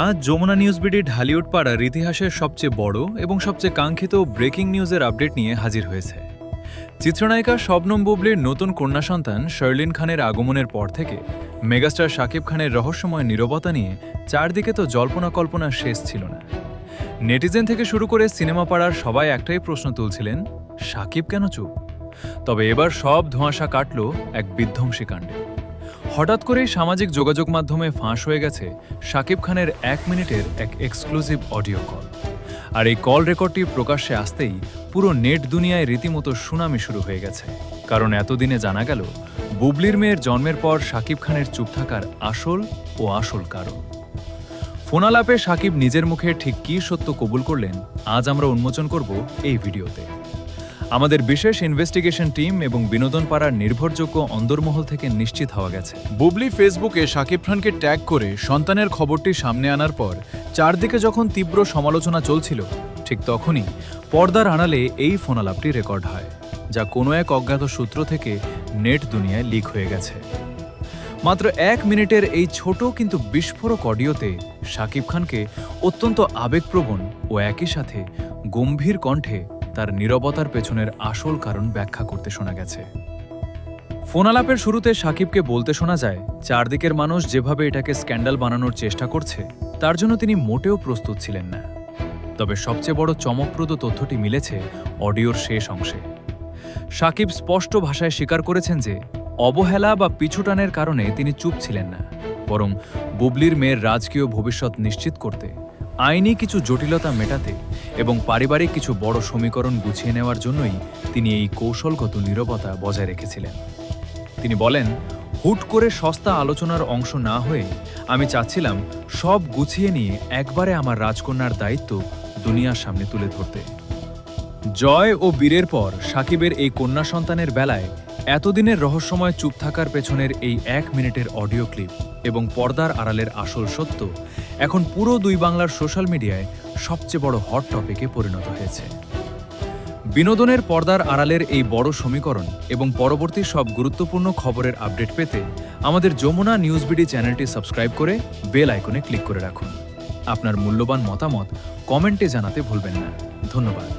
আজ Jamuna news BD Dhallywood পাড়ার ইতিহাসের সবচেয়ে বড় এবং সবচেয়ে কাঙ্ক্ষিত ব্রেকিং নিউজের আপডেট নিয়ে হাজির হয়েছে। চিত্রনায়িকা শবনম বুবলির নতুন কন্যা সন্তান শার্লিন খানের আগমনের পর থেকে মেগাস্টার শাকিব খানের রহস্যময় নীরবতা নিয়ে চারদিকে তো জল্পনা কল্পনার শেষ ছিল না। নেটিজেন থেকে শুরু করে সিনেমা পাড়ার সবাই একটাই প্রশ্ন তুলছিলেন, শাকিব কেন চুপ? তবে এবার সব ধোঁয়াশা কাটল এক বিধ্বংসী কাণ্ডে। হঠাৎ করেই সামাজিক যোগাযোগ মাধ্যমে ফাঁস হয়ে গেছে শাকিব খানের 1 মিনিটের এক এক্সক্লুসিভ অডিও কল। আর এই কল রেকর্ডটি প্রকাশ্যে আসতেই পুরো নেট দুনিয়ায় রীতিমতো সুনামি শুরু হয়ে গেছে। কারণ এতদিনে জানা গেল বুবলির মেয়ের জন্মের পর শাকিব খানের চুপ থাকার আসল কারণ। ফোনালাপে শাকিব নিজের মুখে ঠিক কী সত্য কবুল করলেন আজ আমরা উন্মোচন করব এই ভিডিওতে। আমাদের বিশেষ ইনভেস্টিগেশন টিম এবং বিনোদন পাড়ার নির্ভরযোগ্য অন্দরমহল থেকে নিশ্চিত হওয়া গেছে, বুবলি ফেসবুকে শাকিব খানকে ট্যাগ করে সন্তানের খবরটি সামনে আনার পর চারদিকে যখন তীব্র সমালোচনা চলছিল, ঠিক তখনই পর্দার আড়ালে এই ফোনালাপটি রেকর্ড হয়, যা কোনো এক অজ্ঞাত সূত্র থেকে নেট দুনিয়ায় লিক হয়ে গেছে। মাত্র 1 মিনিটের এই ছোট কিন্তু বিস্ফোরক অডিওতে শাকিব খানকে অত্যন্ত আবেগপ্রবণ ও একই সাথে গম্ভীর কণ্ঠে তার নীরবতার পেছনের আসল কারণ ব্যাখ্যা করতে শোনা গেছে। ফোনালাপের শুরুতে শাকিবকে বলতে শোনা যায়, চারদিকের মানুষ যেভাবে এটাকে স্ক্যান্ডাল বানানোর চেষ্টা করছে তার জন্য তিনি মোটেও প্রস্তুত ছিলেন না। তবে সবচেয়ে বড় চমকপ্রদ তথ্যটি মিলেছে অডিওর শেষ অংশে। শাকিব স্পষ্ট ভাষায় স্বীকার করেছেন যে অবহেলা বা পিছুটানের কারণে তিনি চুপ ছিলেন না, বরং বুবলির মেয়ের রাজকীয় ভবিষ্যৎ নিশ্চিত করতে, আইনি কিছু জটিলতা মেটাতে এবং পারিবারিক কিছু বড় সমীকরণ গুছিয়ে নেওয়ার জন্যই তিনি এই কৌশলগত নীরবতা বজায় রেখেছিলেন। তিনি বলেন, হুট করে সস্তা আলোচনার অংশ না হয়ে আমি চাচ্ছিলাম সব গুছিয়ে নিয়ে একবারে আমার রাজকন্যার দায়িত্ব দুনিয়ার সামনে তুলে ধরতে। জয় ও বীরের পর শাকিবের এই কন্যা সন্তানের বেলায় এতদিনের রহস্যময় চুপ থাকার পেছনের এই 1 মিনিটের অডিও ক্লিপ এবং পর্দার আড়ালের আসল সত্য এখন পুরো দুই বাংলার সোশ্যাল মিডিয়ায় সবচেয়ে বড় হট টপিকে পরিণত হয়েছে। বিনোদনের পর্দার আড়ালের এই বড় সমীকরণ এবং পরবর্তী সব গুরুত্বপূর্ণ খবরের আপডেট পেতে আমাদের যমুনা নিউজ বিডি চ্যানেলটি সাবস্ক্রাইব করে বেল আইকনে ক্লিক করে রাখুন। আপনার মূল্যবান মতামত কমেন্টে জানাতে ভুলবেন না। ধন্যবাদ।